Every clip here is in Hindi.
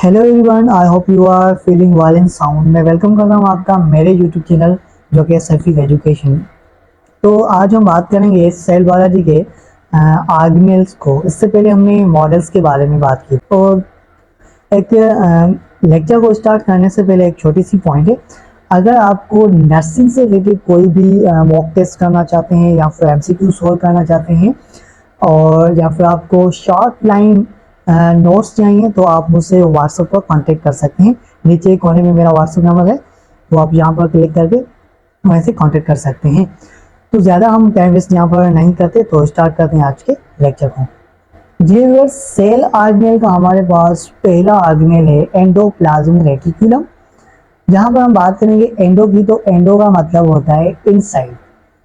Hello everyone, I hope you are feeling well and sound. मैं वेलकम कर रहा हूँ आपका मेरे यूट्यूब चैनल जो कि सफीक एजुकेशन। तो आज हम बात करेंगे सेल बायोलॉजी के आर्गेनेल्स को। इससे पहले हमने मॉडल्स के बारे में बात की। और एक लेक्चर को स्टार्ट करने से पहले एक छोटी सी पॉइंट है। अगर आपको नर्सिंग से रिलेटेड कोई भी मॉक टेस्ट करना चाहते हैं या फिर एमसीक्यू सॉल्व करना चाहते हैं और या फिर आपको शॉर्ट लाइन नोट्स चाहिए तो आप मुझसे व्हाट्सएप पर कांटेक्ट कर सकते हैं। नीचे कोने में मेरा व्हाट्सएप नंबर है, तो आप यहाँ पर क्लिक करके वैसे कांटेक्ट कर सकते हैं। तो ज़्यादा हम टाइम वेस्ट यहाँ पर नहीं करते, तो स्टार्ट करते हैं आज के लेक्चर को। जी व्यूअर्स, सेल ऑर्गेनेल का हमारे पास पहला ऑर्गेनेल है एंडोप्लाज्मिक रेटिकुलम। जहाँ पर हम बात करेंगे एंडो की, तो एंडो का मतलब होता है इनसाइड,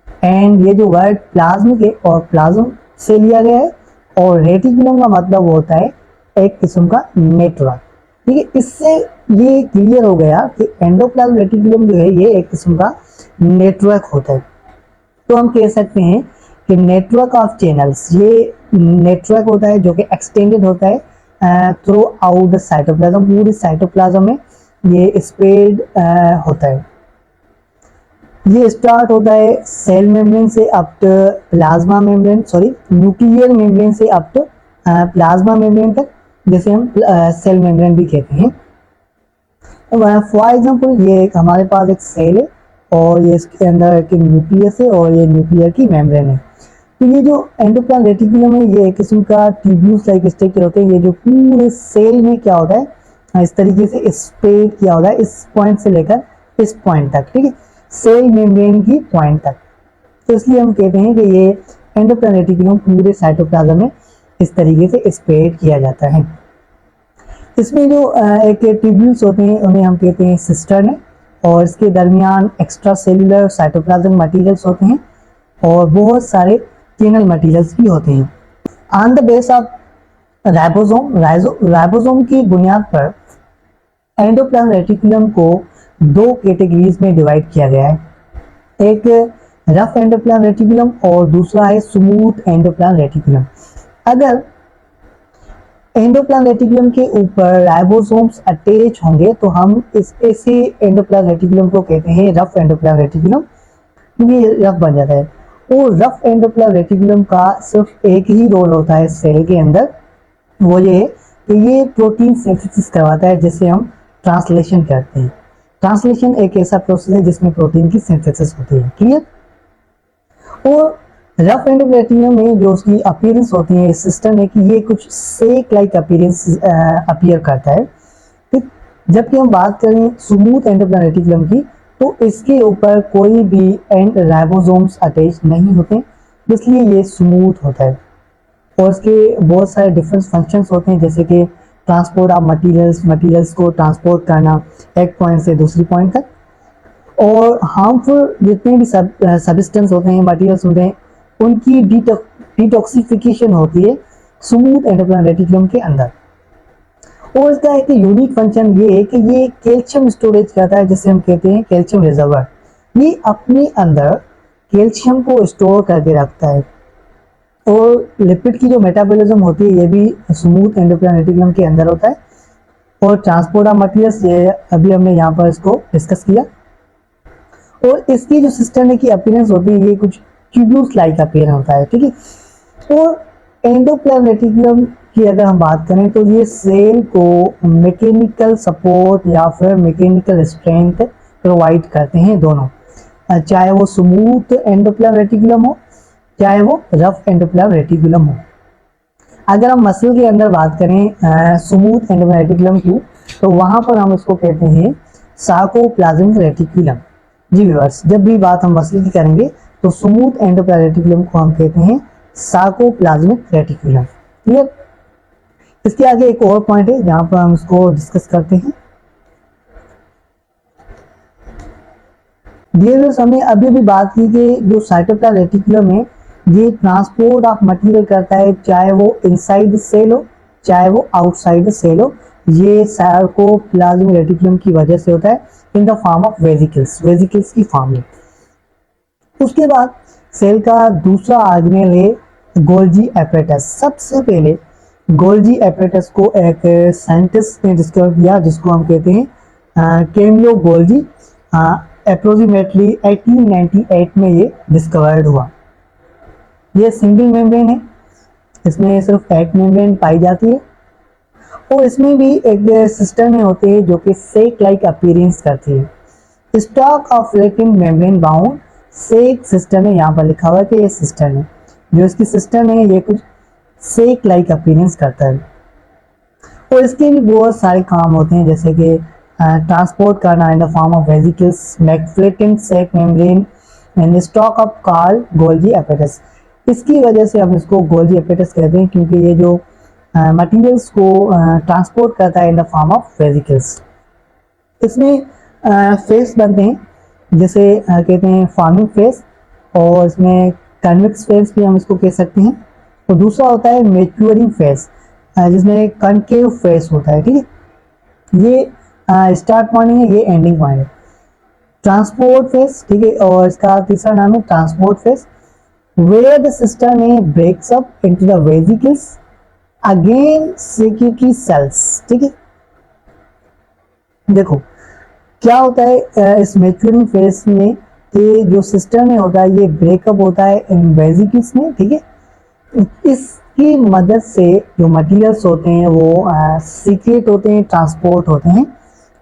एंड ये जो वर्ड प्लाज्मिक है और प्लाज्म से लिया गया है, और रेटिकुलम का मतलब होता है एक किस्म का नेटवर्क। ठीक है, इससे ये क्लियर हो गया कि एंडोप्लाज्म रेटिकुलम जो है ये एक किस्म का नेटवर्क होता है। तो हम कह सकते हैं कि नेटवर्क ऑफ चैनल्स, ये नेटवर्क होता है जो कि एक्सटेंडेड होता है थ्रू आउट द साइटोप्लाज्म। पूरी साइटोप्लाज्म में ये स्प्रेड होता है। ये स्टार्ट होता है सेल मेम्ब्रेन से up to plasma membrane, sorry nuclear membrane से अप टू प्लाज्मा मेम्ब्रेन तक, जैसे हम सेल मेम्ब्रेन भी कहते हैं। फॉर एग्जांपल ये हमारे पास एक सेल है और ये इसके अंदर एक न्यूक्लियस है और ये न्यूक्लियर की मेम्ब्रेन है। तो ये जो एंडोप्लाज्म रेटिकुलम है ये एक किस्म का ट्यूब्यूल्स लाइक स्ट्रक्चर होते हैं। ये जो पूरे सेल में क्या होता है, इस तरीके से स्प्रेड किया होता है, इस पॉइंट से लेकर इस पॉइंट तक। ठीक है, सेल मेम्ब्रेन की पॉइंट तक। तो इसलिए हम कहते हैं कि ये एंडोप्लाज्म रेटिकुलम पूरे साइटोप्लाज्म में इस तरीके से स्प्रेड किया जाता है। इसमें जो एक ट्यूब्यूल्स होते हैं उन्हें हम कहते हैं सिस्टर्न, और इसके दरमियान एक्स्ट्रा सेलुलर साइटोप्लाज्मिक मटेरियल्स होते हैं और बहुत सारे चैनल मटेरियल्स भी होते हैं। On the base of ribosome की बुनियाद पर एंडोप्लाज्म रेटिकुलम को दो कैटेगरीज में डिवाइड किया गया है। एक रफ एंडोप्लाज्म रेटिकुलम और दूसरा है स्मूथ एंडोप्लाज्म रेटिकुलम। अगर एंडोप्लाज्म रेटिकुलम के ऊपर राइबोसोम्स अटैच होंगे तो हम इस ऐसे एंडोप्लाज्म रेटिकुलम को कहते हैं रफ एंडोप्लाज्म रेटिकुलम। ये रफ बन जाता है। और रफ एंडोप्लाज्म रेटिकुलम का सिर्फ एक ही रोल होता है सेल के अंदर, वो ये है कि ये प्रोटीन सिंथेसिस करवाता है, जिसे हम ट्रांसलेशन कहते हैं। ट्रांसलेशन एक ऐसा प्रोसेस है जिसमें प्रोटीन की सिंथेसिस होती है। क्लियर? और रफ एंडोप्लाज्म रेटिकुलम में जो उसकी अपीयरेंस होती है, इस सिस्टम में कि ये कुछ सेक लाइक अपीयरेंस अपीयर करता है। जबकि हम बात करें स्मूथ एंडोप्लाज्म रेटिकुलम की, तो इसके ऊपर कोई भी एंड राइबोसोम्स अटैच नहीं होते, इसलिए ये स्मूथ होता है। और इसके बहुत सारे डिफरेंट फंक्शंस होते हैं, जैसे कि ट्रांसपोर्ट ऑफ मटेरियल्स को ट्रांसपोर्ट करना एक पॉइंट से दूसरी पॉइंट तक, और हार्मफुल जितने भी सब्सटेंस होते हैं, मटेरियल्स होते हैं, उनकी डिटॉक्सिफिकेशन होती है स्मूथ एंडोप्लाज्म रेटिकुलम के अंदर। और इसका एक यूनिक फंक्शन ये है कि ये कैल्शियम स्टोरेज करता है, जिसे हम कहते हैं कैल्शियम रिजर्वर। ये अपने अंदर कैल्शियम को स्टोर करके रखता है। और लिपिड की जो मेटाबॉलिज्म होती है ये भी स्मूथ एंडोप्लाज्म रेटिकुलम के अंदर होता है। और ट्रांसपोर्ट ऑफ मटेरियल्स, ये अभी हमने यहाँ पर इसको डिस्कस किया। और इसकी जो सिस्टम की अपीयरेंस होती है ये कुछ ट्यूब्यूल्स लाइक अपीयरेंस होता है। ठीक है। और एंडोप्लाज्म रेटिकुलम की अगर हम बात करें तो ये सेल को मैकेनिकल सपोर्ट या फिर मैकेनिकल स्ट्रेंथ प्रोवाइड करते हैं दोनों, चाहे वो स्मूथ एंडोप्लाज्म रेटिकुलम हो चाहे वो रफ एंडोप्लाज्म रेटिकुलम हो। अगर हम मसल के अंदर बात करें स्मूथ एंडोप्लाज्म रेटिकुलम की, तो वहां पर हम इसको कहते हैं सार्कोप्लाज्मिक रेटिकुलम। जी व्यूअर्स, जब भी बात हम मसल की करेंगे तो स्मूथ एंडोप्लाज्म रेटिकुलम को हम कहते हैं सार्कोप्लाज्मिक रेटिकुलम। क्लियर? इसके आगे एक और पॉइंट है जहां पर हम इसको डिस्कस करते हैं। हमने अभी भी बात की कि जो साइटोप्लाज्म रेटिकुलम है ये ट्रांसपोर्ट ऑफ मटेरियल करता है, चाहे वो इनसाइड सेल हो चाहे वो आउटसाइड सेल हो। ये सार्कोप्लाज्मिक रेटिकुलम की वजह से होता है इन द फॉर्म ऑफ वेजिकल्स की फॉर्म में। उसके बाद सेल का दूसरा ऑर्गेनेल है गोल्जी एपरेटस। सबसे पहले गोल्जी एपेटस को एक साइंटिस्ट ने डिस्कवर किया जिसको हम कहते हैं कैमिलो गोल्जी। अप्रोक्सीमेटली 1898 में ये डिस्कवर्ड हुआ। ये सिंगल मेम्ब्रेन है, इसमें सिर्फ एक मेम्ब्रेन पाई जाती है और इसमें भी एक सिस्टम में होते हैं जो कि सेक लाइक अपीयरेंस करती है। Stack of flattened membrane bound sac system है, यहाँ पर लिखा हुआ है कि ये सिस्टम है, जो इसकी सिस्टम है ये कुछ सेक लाइक अपीयरेंस करता है। और इसके भी बहुत सारे काम होते हैं, जैसे कि ट्रांसपोर्ट करना in the form of vesicles, मैक्फ्लेटिन sac membrane and stock of कार्ल गोल्जी एपेटस। इसकी वजह से हम इसको गोल्जी एपेटस कहते हैं, क्योंकि ये जो मटेरियल्स को ट्रांसपोर्ट करता है इन द फॉर्म ऑफ वेसिकल्स। इसमें फेस बनते हैं, जैसे कहते हैं फार्मिंग फेस, और इसमें कन्वेक्स फेस भी हम इसको कह सकते हैं। और दूसरा होता है मैच्योरिंग फेस, जिसमें कनकेव फेस होता है, ठीक है। ये स्टार्ट पॉइंट है, ये एंडिंग पॉइंट है। ट्रांसपोर्ट फेस, ठीक है, और इसका तीसरा नाम है transport face, where the system breaks up into the vesicles again secretory cells, ठीक है। देखो क्या होता है इस मैच्योरिंग फेस में, ये जो सिस्टम में होता है ये ब्रेकअप होता है इन वेसिकल्स में, ठीक है। इसकी मदद से जो मटेरियल्स होते हैं वो सीक्रेट होते हैं, ट्रांसपोर्ट होते हैं।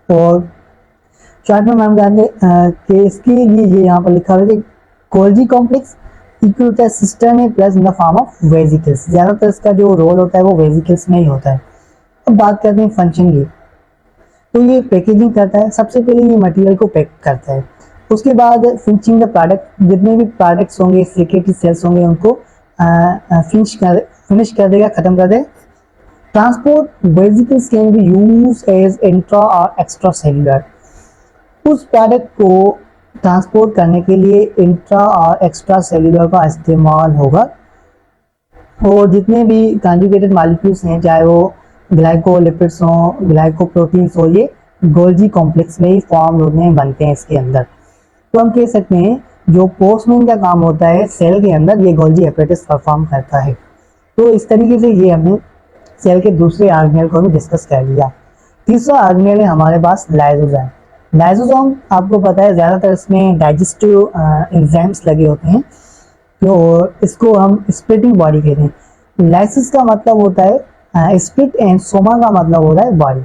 और चार्ट में हम जानते हैं कि इसके लिए ये यहाँ पर लिखा हुआ है कि गोल्जी कॉम्प्लेक्स इक्वल होता है सिस्टम है plus in the form of vesicles. ज़्यादातर इसका जो रोल होता है वो वेसिकल्स में ही होता है। अब बात करते हैं फंक्शन की, तो ये पैकेजिंग करता है। सबसे पहले ये मटेरियल को पैक करता है, उसके बाद फिनिशिंग द प्रोडक्ट, जितने भी प्रोडक्ट्स होंगे सेक्रेटरी सेल्स होंगे उनको फिनिश कर देगा, खत्म कर देगा। Transport vesicles can be use as intra और एक्स्ट्रा सेल्यूलर। उस प्रोडक्ट को ट्रांसपोर्ट करने के लिए इंट्रा और एक्स्ट्रा सेल्यूलर का इस्तेमाल होगा। और जितने भी कॉन्जुगेटेड मॉलिक्यूल्स हैं, चाहे वो ग्लाइकोलिपिड्स हो, ग्लाइकोप्रोटीन्स हो, ये गोल्जी कॉम्प्लेक्स में ही फॉर्म होते हैं, बनते हैं इसके अंदर। तो हम कह सकते हैं जो पोस्टमैन का काम होता है सेल के अंदर, ये गोल्जी एपेटस परफॉर्म करता है। तो इस तरीके से ये हमने सेल के दूसरे ऑर्गेनेल को भी डिस्कस कर लिया। तीसरा ऑर्गेनेल है हमारे पास लाइसोजाइम। लाइसोजाइम आपको पता है ज़्यादातर इसमें डाइजेस्टिव एंजाइम्स लगे होते हैं, तो इसको हम स्प्लिटिंग बॉडी कहते हैं। लाइसिस का मतलब होता है स्प्लिट एंड सोमा का मतलब होता है बॉडी,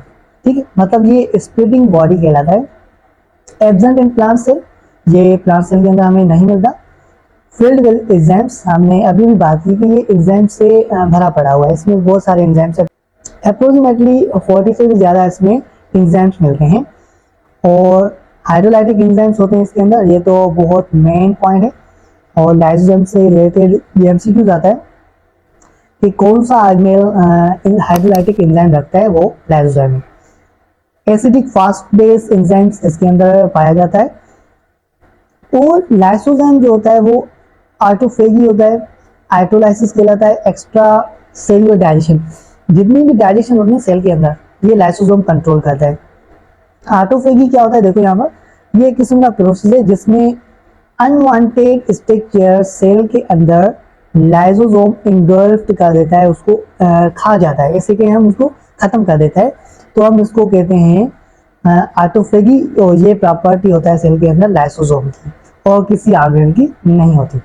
ठीक है। मतलब ये स्प्लिटिंग बॉडी कहलाता है। एब्सेंट इन प्लांट सेल, ये प्लांट सेल के अंदर हमें नहीं मिलता। फील्ड विद एंजाइम्स, हमने अभी भी बात की कि ये एंजाइम से भरा पड़ा हुआ है, इसमें बहुत सारे एंजाइम्स है। अप्रोक्सीमेटली 40 से भी ज़्यादा इसमें एंजाइम्स मिलते हैं और हाइड्रोलाइटिक एंजाइम्स होते हैं इसके अंदर, ये तो बहुत मेन पॉइंट है। और लाइसोजाइम से रिलेटेड ये एमसीक्यू आता है कि कौन सा ऑर्गेनेल हाइड्रोलाइटिक एंजाइम रखता है, वो लाइसोजाइम है। एसिडिक फास्ट बेस एंजाइम्स इसके अंदर पाया जाता है। और लाइसोजाइम जो होता है वो ऑटोफेगी होता है, आइटोलाइसिस कहलाता है, एक्स्ट्रा सेलुलर डाइजेशन, जितनी भी डाइजेशन होती है सेल के अंदर ये लाइसोजाइम कंट्रोल करता है। ऑटोफेगी क्या होता है, देखो यहाँ पर ये किस्म का प्रोसेस है जिसमें अनवांटेड स्ट्रक्चर सेल के अंदर लाइसोसोम इंगल्फ्ड कर देता है, उसको खा जाता है, ऐसे कि हम उसको खत्म कर देता है। तो हम इसको कहते हैं ऑटोफेगी, और ये प्रॉपर्टी होता है सेल के अंदर लाइसोसोम की और किसी ऑर्गेनेल की नहीं होती।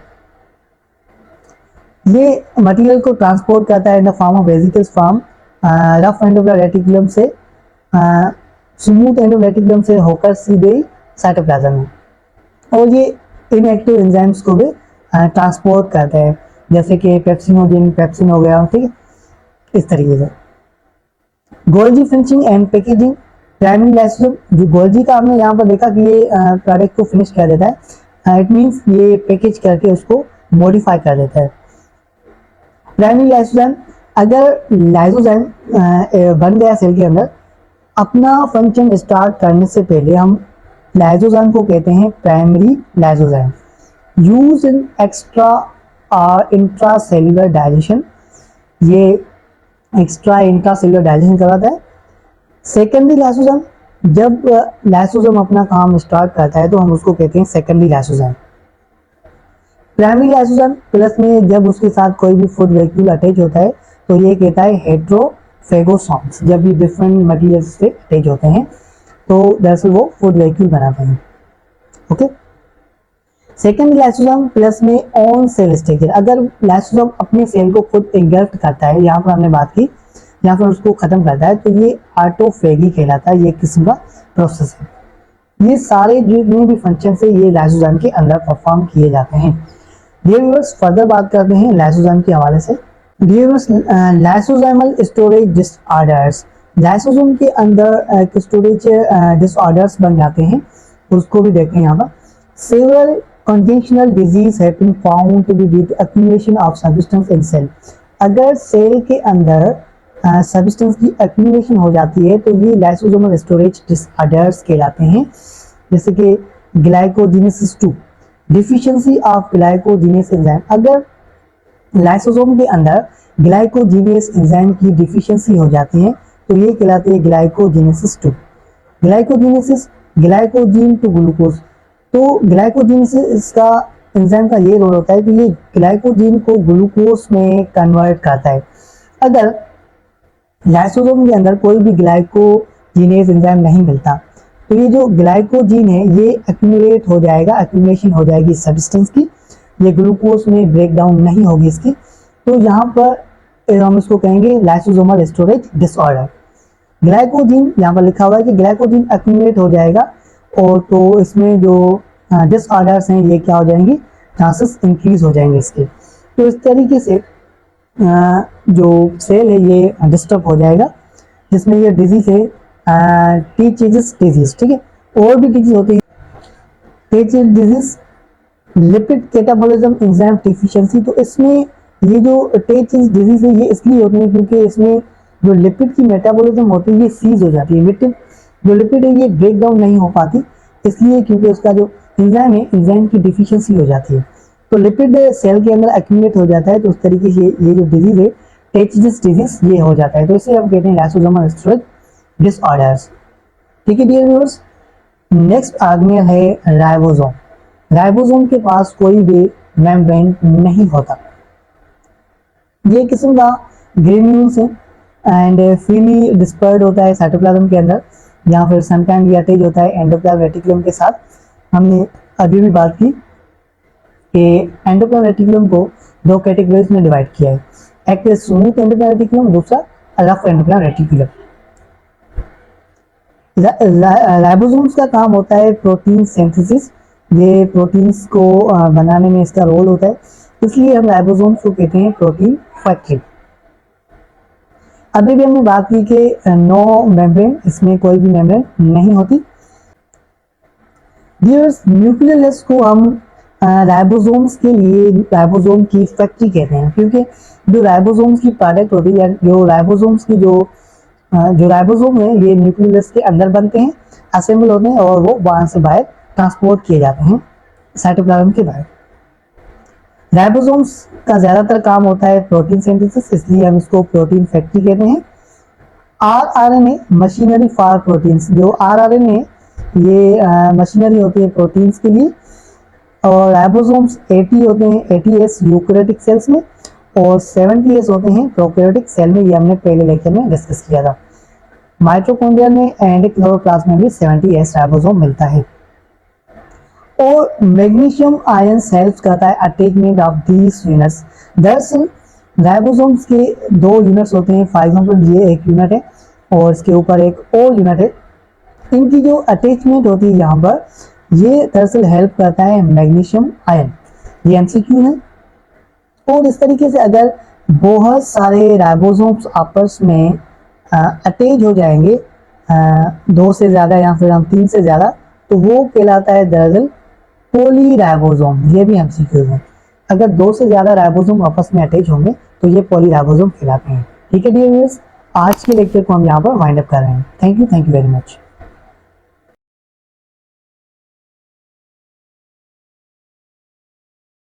ये मटेरियल को ट्रांसपोर्ट करता है इन the form of vesicles from rough end of the reticulum से स्मूथ एंड ऑफ रेटिकुलम से होकर सीधे साइटोप्लाज्म में। और ये इनएक्टिव एंजाइम्स को भी ट्रांसपोर्ट करता है, जैसे कि पेप्सिनोजेन, पेप्सिन हो गया, ठीक है, इस तरीके से। Golgi finishing and packaging, primary lysosome, जो गोल्जी का हमने यहाँ पर देखा कि ये प्रोडक्ट को फिनिश कर देता है, इट मीन्स ये पैकेज करके उसको मॉडिफाई कर देता है। प्राइमरी लाइसोजाइम, अगर लाइसोजाइम बन गया सेल के अंदर, अपना फंक्शन स्टार्ट करने से पहले हम लाइसोजाइम को कहते हैं primary lysozyme. Use in extra intra cellular digestion, ये एक्स्ट्रा इंट्रा सेल्युलर डाइजेशन कराता है। सेकेंडरी लाइसोजाइम, जब लाइसोजाइम अपना काम स्टार्ट करता है तो हम उसको कहते हैं secondary lysozyme. Primary lysozyme plus में जब उसके साथ कोई भी फूड वैक्यूल अटैच होता है तो ये कहता है हेट्रोफेगोसोम्स। जब ये डिफरेंट मटेरियल से अटैच होते हैं तो दरअसल वो फूड वैक्यूल बनाते हैं। ओके, सेकेंड लाइसोसोम प्लस में ऑन सेल स्ट्रक्चर। अगर लाइसोसोम अपने सेल को खुद इंगल्ट करता है, यहाँ पर हमने बात की, यहाँ पर उसको खत्म करता है, तो ये ऑटोफेगी कहलाता है। ये किस्म का प्रोसेस है। ये सारे जितने भी फंक्शन है ये लाइसोसोम के अंदर परफॉर्म किए जाते हैं। डियर व्यूअर्स, फर्दर बात करते हैं लाइसोसोम के हवाले से। Dear viewers, lysosomal storage disorders, lysosome के अंदर स्टोरेज डिसऑर्डर्स बन जाते हैं, उसको भी देखते हैं यहाँ पर। Several conjunctional disease have been found to be due to accumulation of substance in cell। अगर सेल के अंदर सब्सटेंस की एक्यूमुलेशन हो जाती है तो ये लाइसोसोमल स्टोरेज डिसऑर्डर्स कहलाते हैं। जैसे कि ग्लाइकोजेनेसिस 2, डिफिशियंसी ऑफ ग्लाइकोजेनेस एंजाइम। अगर लाइसोसोम के अंदर ग्लाइकोजेनेस एंजाइम की डिफिशियंसी हो जाती है तो ये कहलाती है glycogenesis 2। Glycogenesis, glycogen to glucose. तो ग्लाइकोजेनेसिस का एंजाइम का ये रोल होता है कि ये ग्लाइकोजीन को ग्लूकोज में कन्वर्ट करता है। अगर लाइसोसोम के अंदर कोई भी ग्लाइकोजिनेस एंजाइम नहीं मिलता तो ये जो ग्लाइकोजीन है ये एक्यूमुलेट हो जाएगा, एक्यूमुलेशन हो जाएगी सब्सटेंस की, ये ग्लूकोज में ब्रेक डाउन नहीं होगी इसकी। तो यहाँ पर हम इसको कहेंगे लाइसोसोमल स्टोरेज डिसऑर्डर। ग्लाइकोजीन यहाँ पर लिखा हुआ है कि ग्लाइकोजीन एक्यूमुलेट हो जाएगा और तो इसमें जो डिसऑर्डर्स हैं ये क्या हो जाएंगे, चांसेस इंक्रीज हो जाएंगे इसके। तो इस तरीके से जो सेल है ये डिस्टर्ब हो जाएगा, जिसमें ये डिजीज है टीचेजिस डिजीज। ठीक है, और भी डिजीज होती है टीचेजिस disease, lipid catabolism enzyme deficiency. तो इसमें ये जो टीचेजिस डिजीज है ये इसलिए होती है क्योंकि इसमें जो लिपिड की मेटाबॉलिज्म होती है ये सीज हो जाती है। लिपिड है ये ब्रेक डाउन नहीं हो पाती, इसलिए क्योंकि उसका जो एंजाइम है, एंजाइम की डिफिशियंसी हो जाती है। तो लिपिड सेल के अंदर एक्यूमुलेट हो जाता है, तो उस तरीके से ये जो डिजीज है टेचिस डिजीज ये हो जाता है। तो इसे हम कहते हैं लाइसोसोमल स्टोरेज डिसऑर्डर्स। ठीक है डियर व्यूअर्स, नेक्स्ट आदमी है राइबोसोम। राइबोसोम के पास कोई भी मेम्ब्रेन नहीं होता। ये किस्म का ग्रेन्यूल्स है एंड फ्रीली डिस्पर्ड होता है साइटोप्लाज्म के अंदर, या फिर समटाइम ये अटैच होता है एंडोप्लाज्म रेटिकुलम के साथ। हमने अभी भी बात की कि एंडोप्लाज्म रेटिकुलम को दो कैटेगरीज में डिवाइड किया है, एक स्मूथ एंडोप्लाज्म रेटिकुलम, दूसरा रफ एंडोप्लाज्म रेटिकुलम। राइबोसोम्स का काम होता है प्रोटीन सिंथेसिस, ये प्रोटीन्स को बनाने में इसका रोल होता है, इसलिए हम राइबोसोम्स को कहते हैं प्रोटीन फैक्ट्री। अभी भी हमने बात की कि नो मेम्ब्रेन, इसमें कोई भी मेम्ब्रेन नहीं होती। डियर्स, न्यूक्लियस को हम राइबोसोम्स के लिए राइबोसोम की फैक्ट्री कहते हैं, क्योंकि जो राइबोसोम्स की प्रोडक्ट होती है, जो राइबोसोम्स की जो राइबोसोम है ये न्यूक्लियस के अंदर बनते हैं, असेंबल होते हैं और वो वहां से बाहर ट्रांसपोर्ट किए जाते हैं साइटोप्लाज्म के बाहर। राइबोसोम्स का ज्यादातर काम होता है प्रोटीन सिंथेसिस, इसलिए हम इसको प्रोटीन फैक्ट्री कहते हैं। आरआरएनए मशीनरी फॉर प्रोटीन्स, जो आरआरएनए ये मशीनरी होती है प्रोटीन्स के लिए, और राइबोसोम्स 80 होते हैं 80s यूकैरियोटिक सेल्स में और 70s होते हैं प्रोकैरियोटिक सेल में, ये हमने पहले लेक्चर में डिस्कस किया था। माइटोकॉन्ड्रिया में एंड क्लोरोप्लास्ट में भी 70s राइबोसोम मिलता है। और मैग्नीशियम आयन हेल्प करता है अटैचमेंट ऑफ दीज यूनिट्स। दरअसल राइबोसोम्स के दो यूनिट्स होते हैं, फॉर एग्जांपल ये एक यूनिट है और इसके ऊपर एक और यूनिट है, इनकी जो अटैचमेंट होती है यहाँ पर ये दरअसल हेल्प करता है मैग्नीशियम आयन। ये एमसीक्यू है। और इस तरीके से अगर बहुत सारे राइबोसोम्स आपस में अटैच हो जाएंगे, 2 से ज़्यादा या फिर हम 3 से ज़्यादा, तो वो कहलाता है दरअसल पॉलीराइबोसोम। ये भी एमसीक्यू है। अगर 2 से ज़्यादा राइबोसोम आपस में अटैच होंगे तो ये पॉलीराइबोसोम कहलाते हैं। ठीक है डियर व्यूअर्स, आज के लेक्चर को हम यहाँ पर वाइंड अप कर रहे हैं। Thank you very much.